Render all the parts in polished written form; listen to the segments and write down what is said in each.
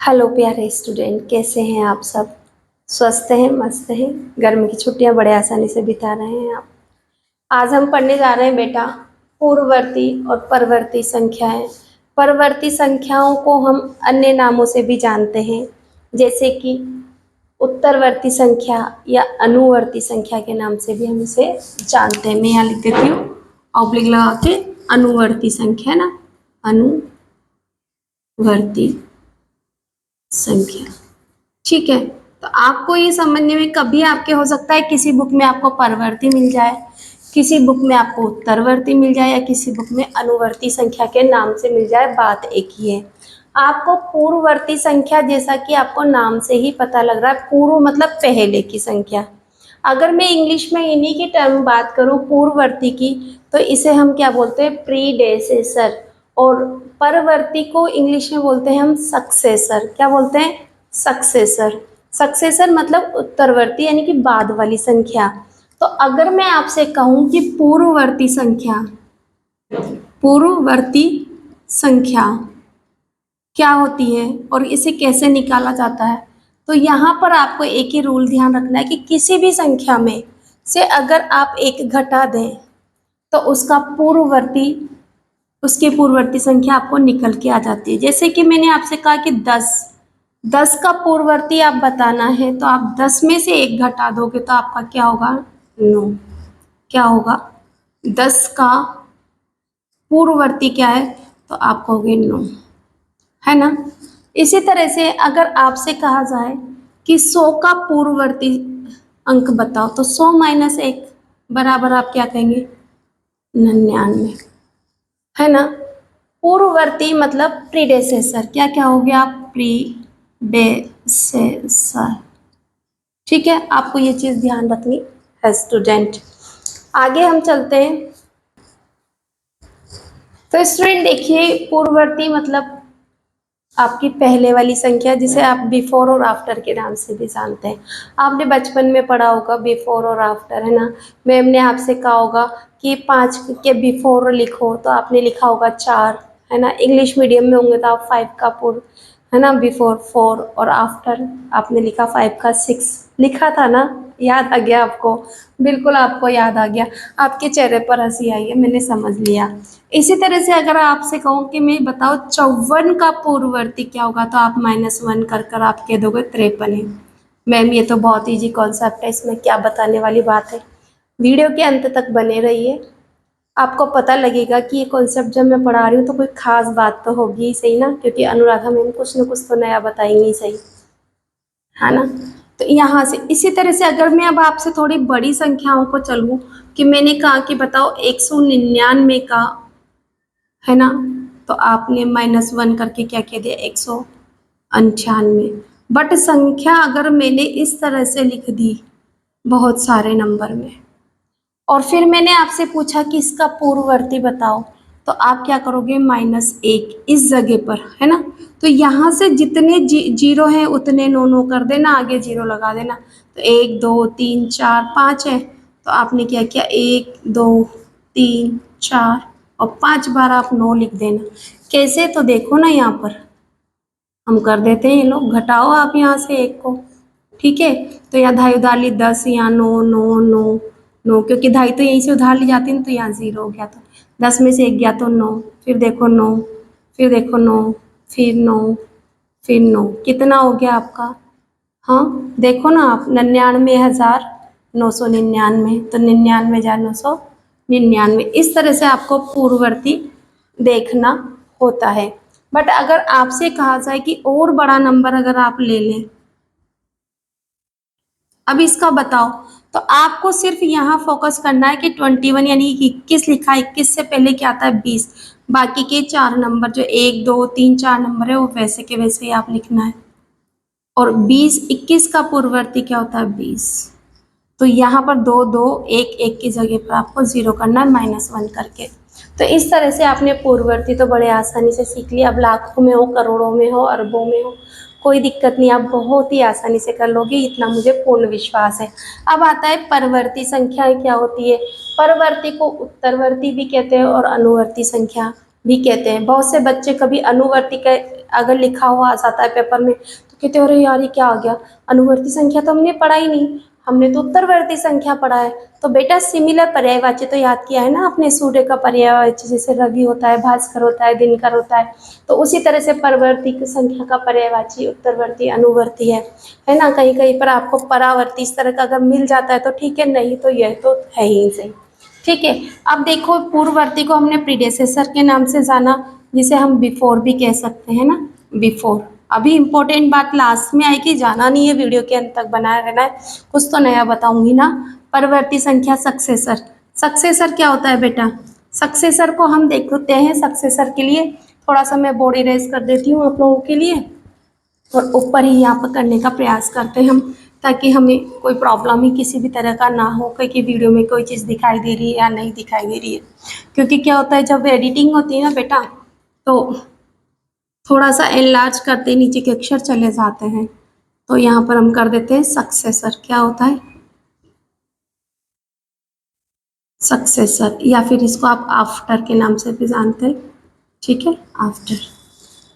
Hello प्यारे student, कैसे हैं आप सब? स्वस्थ हैं, मस्त हैं? गर्मी की छुट्टियां बड़े आसानी से बिता रहे हैं आप? आज हम पढ़ने जा रहे हैं बेटा पूर्ववर्ती और परवर्ती संख्याएं। परवर्ती संख्याओं को हम अन्य नामों से भी जानते हैं, जैसे कि उत्तरवर्ती संख्या या अनुवर्ती संख्या के नाम से भी हम इसे जानते हैं। मैं यहाँ लिख देती हूँ ऑब्लिक लगा के, अनुवर्ती संख्या ना, अनुवर्ती संख्या। ठीक है, तो आपको ये समझने में कभी आपके हो सकता है किसी बुक में आपको परवर्ती मिल जाए, किसी बुक में आपको उत्तरवर्ती मिल जाए, या किसी बुक में अनुवर्ती संख्या के नाम से मिल जाए। बात एक ही है। आपको पूर्ववर्ती संख्या, जैसा कि आपको नाम से ही पता लग रहा है, पूर्व मतलब पहले की संख्या। अगर मैं इंग्लिश में इन्हीं की टर्म बात करूं पूर्ववर्ती की, तो इसे हम क्या बोलते हैं? प्रीडेसेसर। और परवर्ती को इंग्लिश में बोलते हैं हम सक्सेसर। क्या बोलते हैं? सक्सेसर। सक्सेसर मतलब उत्तरवर्ती, यानी कि बाद वाली संख्या। तो अगर मैं आपसे कहूं कि पूर्ववर्ती संख्या, पूर्ववर्ती संख्या क्या होती है और इसे कैसे निकाला जाता है, तो यहाँ पर आपको एक ही रूल ध्यान रखना है कि किसी भी संख्या में से अगर आप एक घटा दें तो उसकी पूर्ववर्ती संख्या आपको निकल के आ जाती है। जैसे कि मैंने आपसे कहा कि 10 का पूर्ववर्ती आप बताना है, तो आप 10 में से एक घटा दोगे तो आपका क्या होगा? 9। क्या होगा? 10 का पूर्ववर्ती क्या है? तो आप कहोगे 9, है ना। इसी तरह से अगर आपसे कहा जाए कि 100 का पूर्ववर्ती अंक बताओ, तो 100 माइनस 1 बराबर आप क्या कहेंगे? 99, है ना। पूर्ववर्ती मतलब प्रीडेसेसर। क्या क्या हो गया? प्रीडेसेसर। ठीक है, आपको ये चीज ध्यान रखनी है स्टूडेंट। आगे हम चलते हैं। तो स्टूडेंट देखिए, पूर्ववर्ती मतलब आपकी पहले वाली संख्या, जिसे आप बिफोर और आफ्टर के नाम से भी जानते हैं। आपने बचपन में पढ़ा होगा बिफोर और आफ्टर, है ना। मैम ने आपसे कहा होगा कि 5 के बिफोर लिखो, तो आपने लिखा होगा 4, है ना। इंग्लिश मीडियम में होंगे तो आप 5 का पूर्व, है ना, बिफोर 4, और आफ्टर आपने लिखा 5 का 6 लिखा था ना। याद आ गया आपको? बिल्कुल आपको याद आ गया। आपके चेहरे पर हंसी आई है, मैंने समझ लिया। इसी तरह से अगर आपसे कहूँ कि मैं बताओ 54 का पूर्ववर्ती क्या होगा, तो आप -1 कर कर आप कह दोगे 53 है। मैम ये तो बहुत ईजी कॉन्सेप्ट है, इसमें क्या बताने वाली बात है। वीडियो के अंत तक बने रहिए, आपको पता लगेगा कि ये कॉन्सेप्ट जब मैं पढ़ा रही हूँ तो कोई खास बात तो होगी ही सही ना, क्योंकि अनुराधा मैम कुछ न कुछ तो नया बताएंगी सही, है ना। तो यहाँ से इसी तरह से अगर मैं अब आपसे थोड़ी बड़ी संख्याओं को चलूँ, कि मैंने कहा कि बताओ 199 का, है ना, तो आपने -1 करके क्या कह दिया? 198। बट संख्या अगर मैंने इस तरह से लिख दी बहुत सारे नंबर में, और फिर मैंने आपसे पूछा कि इसका पूर्ववर्ती बताओ, तो आप क्या करोगे? -1 इस जगह पर, है ना। तो यहाँ से जितने जीरो हैं उतने नो नो कर देना, आगे जीरो लगा देना। तो 1 2 3 4 5 है, तो आपने क्या किया? 1 2 3 4 और 5 बार आप 9 लिख देना। कैसे? तो देखो ना, यहाँ पर हम कर देते हैं। ये लोग घटाओ आप यहाँ से 1 को, ठीक है। तो यहाँ ढाई उधार ली 10, यहाँ 9 9 9 9, क्योंकि ढाई तो यहीं से उधार ली जाती है ना, तो यहाँ 0 हो गया। तो 10 में से 1 गया तो 9, फिर देखो 9, फिर देखो 9, फिर 9, फिर 9, कितना हो गया आपका? हाँ देखो ना आप, 99,999, तो 99,999। इस तरह से आपको पूर्ववर्ती देखना होता है। बट अगर आपसे कहा जाए कि और बड़ा नंबर अगर आप ले लें, अब इसका बताओ, तो आपको सिर्फ यहाँ फोकस करना है कि 21 यानी कि 21 लिखा है, 21 से पहले क्या आता है? 20। बाकी के 4 नंबर जो 1 2 3 4 नंबर है वो वैसे के वैसे ही आप लिखना है। और 20 21 का पूर्ववर्ती क्या होता है? 20। तो यहाँ पर 2 2 1 1 की जगह पर आपको 0 करना है, -1 करके। तो इस तरह से आपने पूर्ववर्ती तो बड़े आसानी से सीख लिया। अब लाखों में हो, करोड़ों में हो, अरबों में हो, कोई दिक्कत नहीं, आप बहुत ही आसानी से कर लोगे, इतना मुझे पूर्ण विश्वास है। अब आता है परवर्ती संख्याएं क्या होती है। परवर्ती को उत्तरवर्ती भी कहते हैं और अनुवर्ती संख्या भी कहते हैं। बहुत से बच्चे कभी अनुवर्ती का अगर लिखा हुआ आ जाता है पेपर में तो कहते हो अरे यार ये क्या आ गया, अनुवर्ती संख्या तो हमने पढ़ा ही नहीं, हमने तो उत्तरवर्ती संख्या पढ़ा है। तो बेटा सिमिलर पर्यायवाची तो याद किया है ना आपने, सूर्य का पर्यायवाची जैसे रवि होता है, भास्कर होता है, दिनकर होता है, तो उसी तरह से परवर्ती की संख्या का पर्यायवाची उत्तरवर्ती अनुवर्ती है ना। कहीं कहीं पर आपको परावर्ती इस तरह का अगर मिल जाता है तो ठीक है, नहीं तो यह तो है ही सही। ठीक है, अब देखो पूर्ववर्ती को हमने प्रीडेसेसर के नाम से जाना, जिसे हम बिफोर भी कह सकते हैं ना, बिफोर। अभी इंपॉर्टेंट बात लास्ट में आएगी, जाना नहीं है, वीडियो के अंत तक बनाए रहना है, कुछ तो नया बताऊंगी ना। परवर्ती संख्या सक्सेसर, सक्सेसर क्या होता है बेटा, सक्सेसर को हम देखते हैं। सक्सेसर के लिए थोड़ा सा मैं बोर्ड इरेज कर देती हूँ आप लोगों के लिए, और ऊपर ही यहाँ पर करने का प्रयास करते हैं हम, ताकि हमें कोई प्रॉब्लम ही किसी भी तरह का ना हो कि वीडियो में कोई चीज़ दिखाई दे रही है या नहीं दिखाई दे रही है। क्योंकि क्या होता है जब एडिटिंग होती है ना बेटा, तो थोड़ा सा एनलार्ज करते नीचे के अक्षर चले जाते हैं। तो यहाँ पर हम कर देते हैं सक्सेसर, क्या होता है सक्सेसर, या फिर इसको आप आफ्टर के नाम से भी जानते हैं। ठीक है, आफ्टर।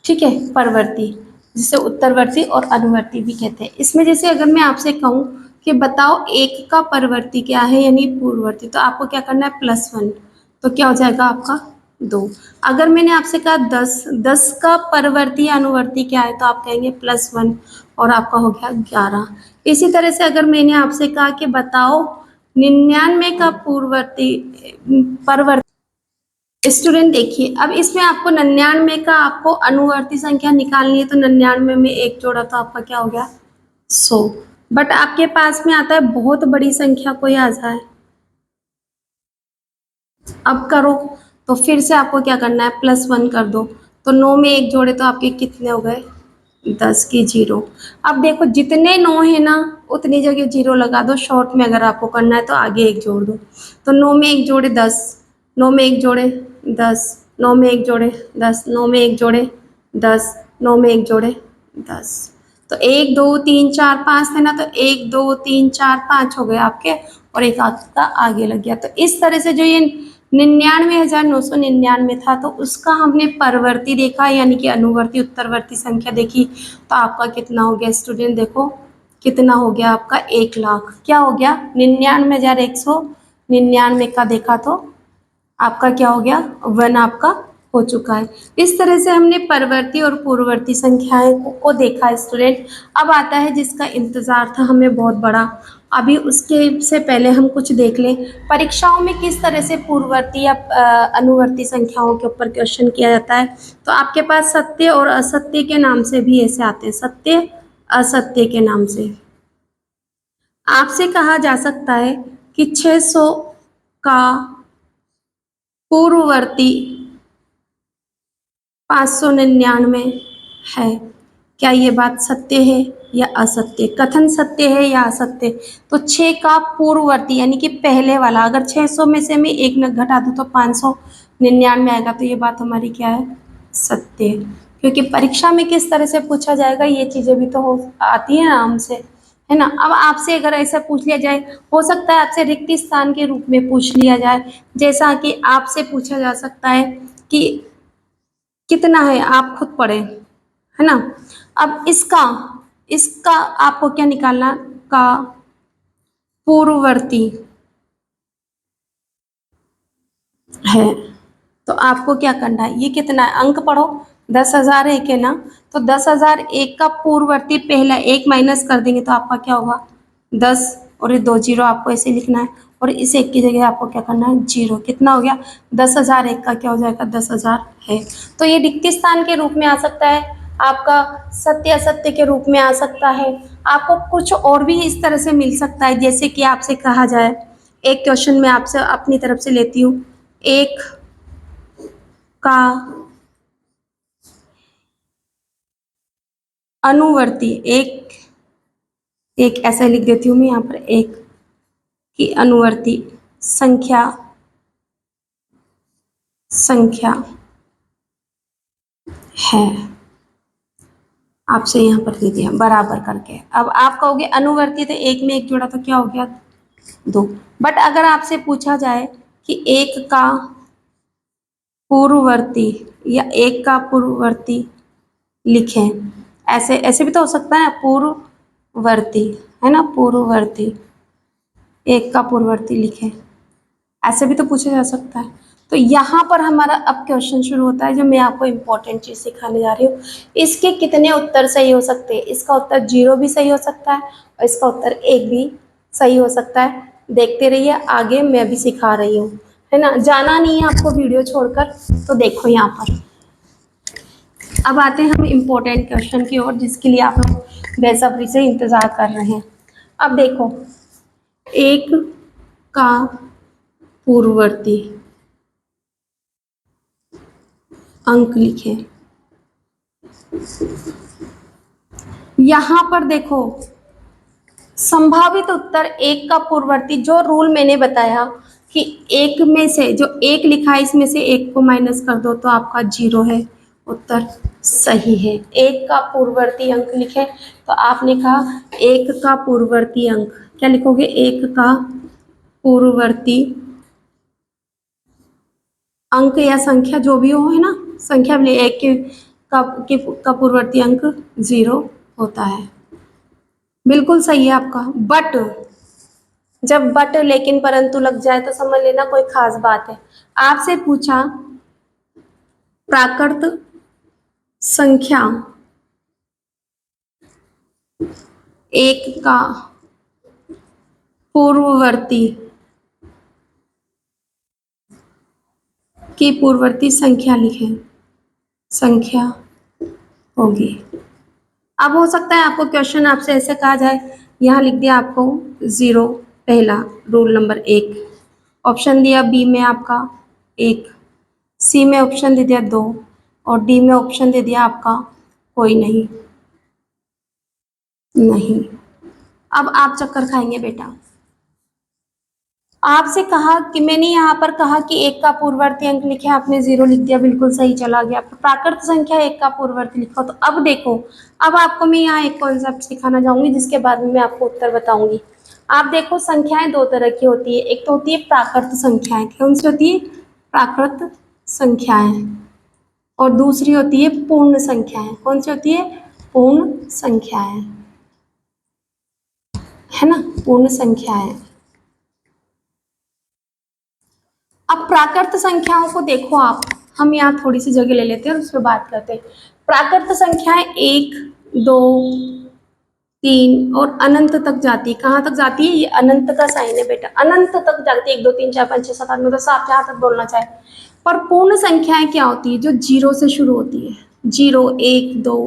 ठीक है, परवर्ती जिसे उत्तरवर्ती और अनुवर्ती भी कहते हैं। इसमें जैसे अगर मैं आपसे कहूँ कि बताओ एक का परवर्ती क्या है यानी पूर्ववर्ती, तो आपको क्या करना है +1, तो क्या हो जाएगा आपका 2। अगर मैंने आपसे कहा 10, 10 का परवर्ती अनुवर्ती क्या है, तो आप कहेंगे +1 और आपका हो गया 11। इसी तरह से अगर मैंने आपसे कहा कि बताओ 99 का पूर्ववर्ती परवर्ती, स्टूडेंट देखिए अब इसमें आपको 99 का आपको अनुवर्ती संख्या निकालनी है, तो 99 में एक जोड़ा तो आपका क्या हो गया 100। बट आपके पास में आता है बहुत बड़ी संख्या कोई आ जाए, अब करो, तो फिर से आपको क्या करना है +1 कर दो, तो 9 में एक जोड़े तो आपके कितने हो गए 10 की 0। अब देखो जितने 9 है ना उतनी जगह 0 लगा दो, शॉर्ट में अगर आपको करना है तो आगे एक जोड़ दो, तो 9 में एक जोड़े 10, 9 में एक जोड़े 10, 9 में एक जोड़े 10, 9 में एक जोड़े 10, 9 में एक जोड़े 10। तो 1 2 3 4 5 थे ना, तो 1 2 3 4 5 हो गए आपके, और एक आपका आगे लग गया। तो इस तरह से जो ये 99,999 था, तो उसका हमने परवर्ती देखा यानी कि अनुवर्ती उत्तरवर्ती संख्या देखी, तो आपका कितना हो गया स्टूडेंट, देखो कितना हो गया आपका 1,00,000। क्या हो गया 99,199 का देखा, तो आपका क्या हो गया 1 आपका हो चुका है। इस तरह से हमने परवर्ती और पूर्ववर्ती संख्याएं को देखा स्टूडेंट। अब आता है जिसका इंतजार था हमें बहुत बड़ा, अभी उसके से पहले हम कुछ देख लें परीक्षाओं में किस तरह से पूर्ववर्ती या अनुवर्ती संख्याओं के ऊपर क्वेश्चन किया जाता है। तो आपके पास सत्य और असत्य के नाम से भी ऐसे आते हैं, सत्य असत्य के नाम से। आपसे कहा जा सकता है कि 600 का पूर्ववर्ती 599 है, क्या ये बात सत्य है या असत्य, कथन सत्य है या असत्य। तो 6 का पूर्ववर्ती यानी कि पहले वाला, अगर 600 में से मैं एक न घटा दूँ तो 599 आएगा, तो ये बात हमारी क्या है सत्य है। क्योंकि परीक्षा में किस तरह से पूछा जाएगा ये चीज़ें भी तो हो आती है ना हमसे, है ना। अब आपसे अगर ऐसा पूछ लिया जाए, हो सकता है आपसे रिक्त स्थान के रूप में पूछ लिया जाए, जैसा कि आपसे पूछा जा सकता है कि कितना है, आप खुद पढ़ें, है ना। अब इसका इसका आपको क्या निकालना, का पूर्ववर्ती है, तो आपको क्या करना है, ये कितना है अंक पढ़ो, 10,001 है ना, तो 10,001 का पूर्ववर्ती पहला एक माइनस कर देंगे तो आपका क्या होगा 10, और ये 2 जीरो आपको ऐसे लिखना है, और इस एक की जगह आपको क्या करना है 0, कितना हो गया 10,001 का क्या हो जाएगा 10,000 है। तो ये रिक्त स्थान के रूप में आ सकता है, आपका सत्य असत्य के रूप में आ सकता है, आपको कुछ और भी इस तरह से मिल सकता है। जैसे कि आपसे कहा जाए, एक क्वेश्चन मैं आपसे अपनी तरफ से लेती हूँ, एक का अनुवर्ती, एक एक ऐसा लिख देती हूँ मैं यहाँ पर, एक की अनुवर्ती संख्या संख्या है, आपसे यहाँ पर दे दिया बराबर करके। अब आप कहोगे अनुवर्ती तो एक में एक जोड़ा तो क्या हो गया 2, बट अगर आपसे पूछा जाए कि एक का पूर्ववर्ती या एक का पूर्ववर्ती लिखें। ऐसे ऐसे भी तो हो सकता है, पूर्ववर्ती, है ना, पूर्ववर्ती, एक का पूर्ववर्ती लिखें, ऐसे भी तो पूछा जा सकता है। तो यहाँ पर हमारा अब क्वेश्चन शुरू होता है, जो मैं आपको इम्पोर्टेंट चीज़ सिखाने जा रही हूँ। इसके कितने उत्तर सही हो सकते हैं? इसका उत्तर 0 भी सही हो सकता है और इसका उत्तर 1 भी सही हो सकता है। देखते रहिए, आगे मैं भी सिखा रही हूँ, है ना, जाना नहीं है आपको वीडियो छोड़कर। तो देखो यहाँ पर अब आते हैं हम इम्पोर्टेंट क्वेश्चन की ओर, जिसके लिए आप लोग बेसब्री से इंतजार कर रहे हैं। अब देखो, एक का पूर्ववर्ती अंक लिखें। यहां पर देखो, संभावित उत्तर एक का पूर्ववर्ती, जो रूल मैंने बताया कि एक में से जो एक लिखा है इसमें से एक को माइनस कर दो तो आपका 0 है, उत्तर सही है। एक का पूर्ववर्ती अंक लिखे, तो आपने कहा एक का पूर्ववर्ती अंक, क्या लिखोगे? एक का पूर्ववर्ती अंक या संख्या जो भी हो, है ना, संख्या भी एक का पूर्ववर्ती अंक 0 होता है। बिल्कुल सही है आपका। बट जब बट लेकिन परंतु लग जाए तो समझ लेना कोई खास बात है। आपसे पूछा प्राकृत संख्या एक का पूर्ववर्ती की पूर्ववर्ती संख्या लिखें, संख्या होगी। अब हो सकता है आपको क्वेश्चन आपसे ऐसे कहा जाए, यहाँ लिख दिया आपको 0 पहला, रूल नंबर 1, ऑप्शन दिया बी में आपका 1, सी में ऑप्शन दे दिया 2 और डी में ऑप्शन दे दिया आपका कोई नहीं। नहीं, अब आप चक्कर खाएंगे बेटा। आपसे कहा कि मैंने यहाँ पर कहा कि एक का पूर्ववर्ती अंक लिखे, आपने 0 लिख दिया, बिल्कुल सही चला गया। प्राकृत संख्या एक का पूर्ववर्ती लिखा। तो अब देखो, अब आपको मैं यहाँ एक कॉन्सेप्ट सिखाना चाहूंगी, जिसके बाद में मैं आपको उत्तर बताऊंगी। आप देखो, संख्याएं दो तरह की होती है। एक तो होती है प्राकृत संख्याएं, कौन सी होती है? प्राकृत संख्याएं। और दूसरी होती है पूर्ण संख्याएं, कौन सी होती है? पूर्ण संख्याएं, है ना, पूर्ण संख्याएं। अब प्राकृत संख्याओं को देखो आप, हम यहाँ थोड़ी सी जगह ले लेते हैं और उस पर बात करते हैं। प्राकृत संख्याएं 1, 2, 3 और अनंत तक जाती है। कहाँ तक जाती है? ये अनंत का साइन है बेटा, अनंत तक जाती है। 1, 2, 3, 4, 5, 6, 7, 8, 9, 10, आप जहाँ तक बोलना चाहे। पर पूर्ण संख्याएं क्या होती है? जो 0 से शुरू होती है, 0, 1, 2,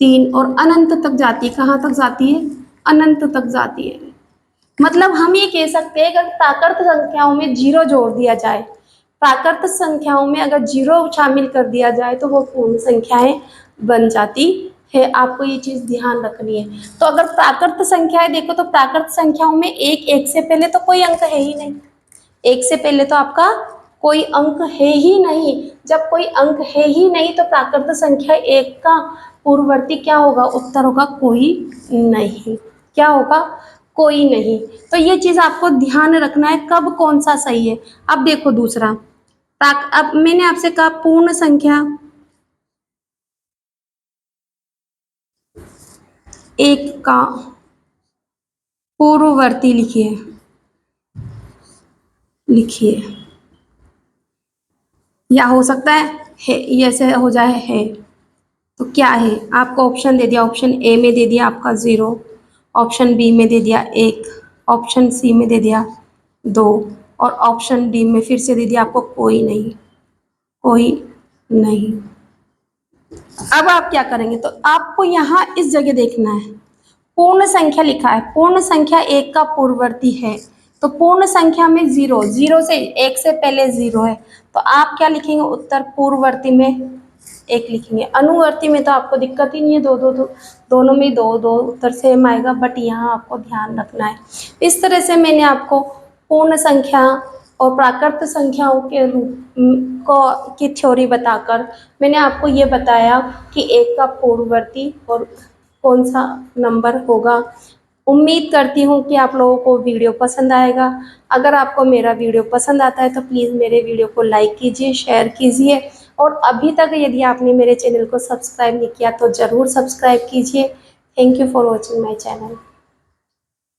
3 और अनंत तक जाती है। कहाँ तक जाती है? अनंत तक जाती है। मतलब हम ये कह सकते हैं, अगर प्राकृत संख्याओं में 0 जोड़ दिया जाए, प्राकृत संख्याओं में अगर 0 शामिल कर दिया जाए तो वो पूर्ण संख्याएं बन जाती है। आपको ये चीज ध्यान रखनी है। तो अगर प्राकृत संख्याएं देखो, तो प्राकृत संख्याओं में एक से पहले तो कोई अंक है ही नहीं। एक से पहले तो आपका कोई अंक है ही नहीं। जब कोई अंक है ही नहीं तो प्राकृत संख्या एक का पूर्ववर्ती क्या होगा? उत्तर होगा कोई नहीं। क्या होगा? कोई नहीं। तो ये चीज आपको ध्यान रखना है, कब कौन सा सही है। अब देखो दूसरा, अब मैंने आपसे कहा पूर्ण संख्या एक का पूर्ववर्ती लिखिए, लिखिए, या हो सकता है ये ऐसे हो जाए है। तो क्या है? आपको ऑप्शन दे दिया, ऑप्शन ए में दे दिया आपका 0, ऑप्शन बी में दे दिया 1, ऑप्शन सी में दे दिया 2 और ऑप्शन डी में फिर से दे दिया आपको कोई नहीं, कोई नहीं। अब आप क्या करेंगे? तो आपको यहाँ इस जगह देखना है, पूर्ण संख्या लिखा है, पूर्ण संख्या एक का पूर्ववर्ती है। तो पूर्ण संख्या में 0, 0 से एक से पहले 0 है। तो आप क्या लिखेंगे? उत्तर पूर्ववर्ती में 1 लिखेंगे। अनुवर्ती में तो आपको दिक्कत ही नहीं है, दोनों में दो दो उत्तर सेम आएगा। बट यहाँ आपको ध्यान रखना है। इस तरह से मैंने आपको पूर्ण संख्या और प्राकृत संख्याओं के रूप को की थ्योरी बताकर मैंने आपको ये बताया कि एक का पूर्ववर्ती और कौन सा नंबर होगा। उम्मीद करती हूँ कि आप लोगों को वीडियो पसंद आएगा। अगर आपको मेरा वीडियो पसंद आता है तो प्लीज़ मेरे वीडियो को लाइक कीजिए, शेयर कीजिए और अभी तक यदि आपने मेरे चैनल को सब्सक्राइब नहीं किया तो ज़रूर सब्सक्राइब कीजिए। Thank you for watching my channel.